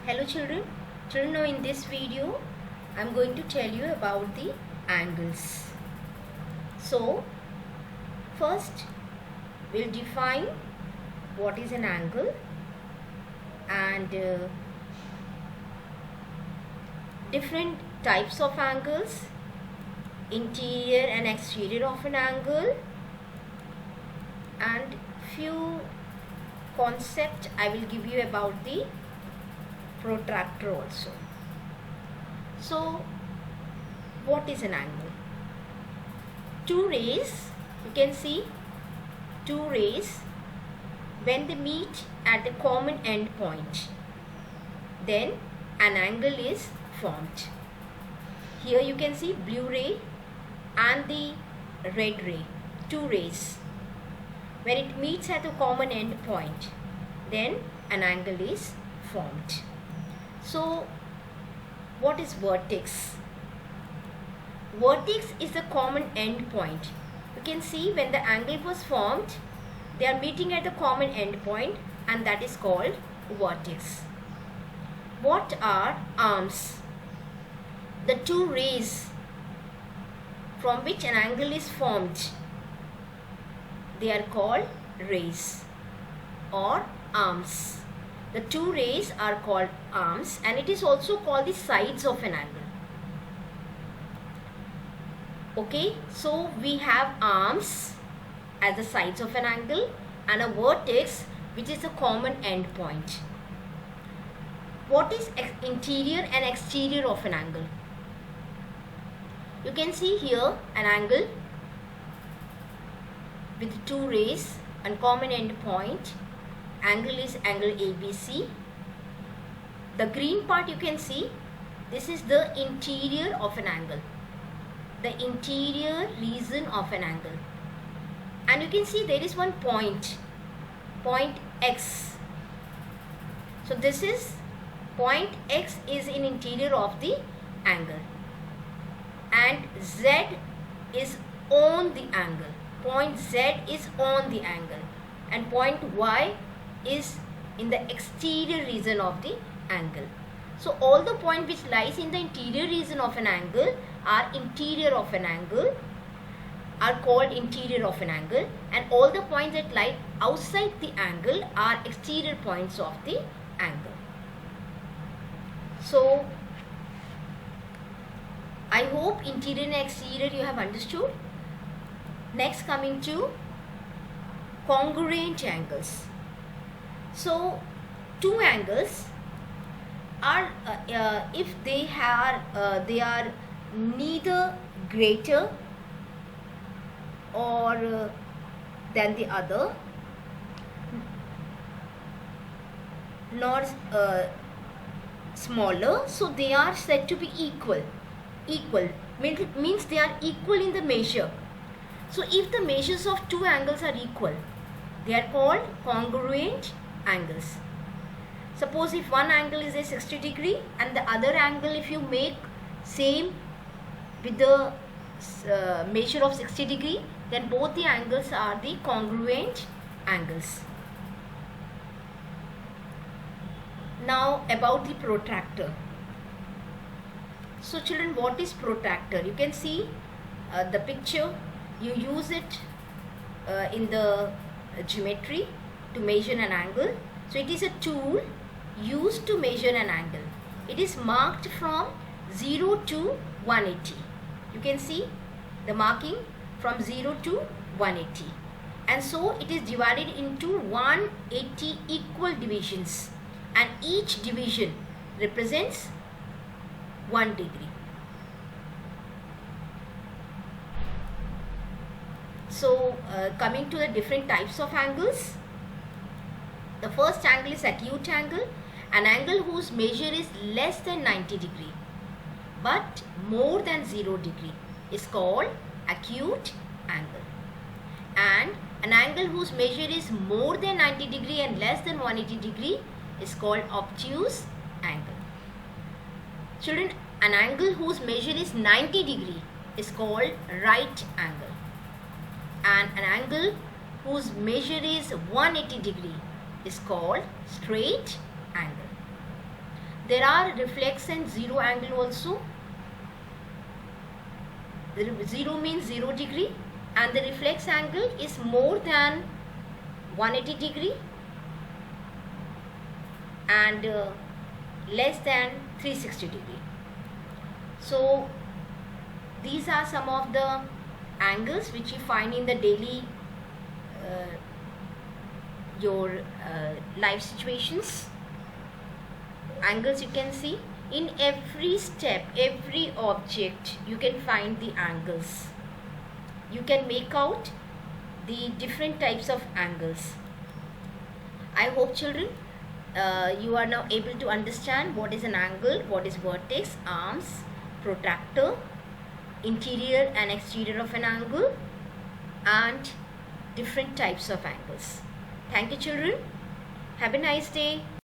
Hello children. Children, now in this video I am going to tell you about the angles. So first we'll define what is an angle and different types of angles, interior and exterior of an angle, and few concept I will give you about the protractor also. So what is an angle? Two rays, you can see two rays, when they meet at the common end point, then an angle is formed. Here you can see blue ray and the red ray, two rays. When it meets at the common end point, then an angle is formed. So what is vertex? Vertex is the common end point. You can see when the angle was formed, they are meeting at the common end point, and that is called vertex. What are arms? The two rays from which an angle is formed, they are called rays or arms. The two rays are called arms, and it is also called the sides of an angle. Okay, so we have arms as the sides of an angle and a vertex which is the common end point. What is interior and exterior of an angle? You can see here an angle with two rays and common end point. Angle is angle ABC. The green part you can see, this is the interior of an angle, the interior region of an angle. And you can see there is one point X. So this is point X is in interior of the angle, and Z is on the angle. Point Z is on the angle, and point Y is in the exterior region of the angle. So all the point which lies in the interior region of an angle are interior of an angle, are called interior of an angle, and all the points that lie outside the angle are exterior points of the angle. So I hope interior and exterior you have understood. Next, coming to congruent angles. So two angles are if they are neither greater or than the other, nor smaller, so they are said to be equal. Means they are equal in the measure. So if the measures of two angles are equal, they are called congruent angles. Suppose if one angle is a 60 degree and the other angle, if you make same with the measure of 60 degree, then both the angles are the congruent angles. Now about the protractor. So children, what is protractor? You can see the picture. You use it in the geometry to measure an angle. So it is a tool used to measure an angle. It is marked from 0 to 180. You can see the marking from 0 to 180. And so it is divided into 180 equal divisions, and each division represents 1 degree. So coming to the different types of angles, the first angle is acute angle, an angle whose measure is less than 90 degree but more than 0 degree is called acute angle. And an angle whose measure is more than 90 degree and less than 180 degree is called obtuse angle. Children, an angle whose measure is 90 degree is called right angle, and an angle whose measure is 180 degree is called straight angle. there are reflex and zero angle also. The zero means 0 degree and the reflex angle is more than 180 degree and less than 360 degree. So these are some of the angles which you find in the daily your life situations. Angles you can see in every step, every object you can find the angles. You can make out the different types of angles. I hope children you are now able to understand what is an angle, what is vertex, arms, protractor, interior and exterior of an angle, and different types of angles. Thank you children. Have a nice day.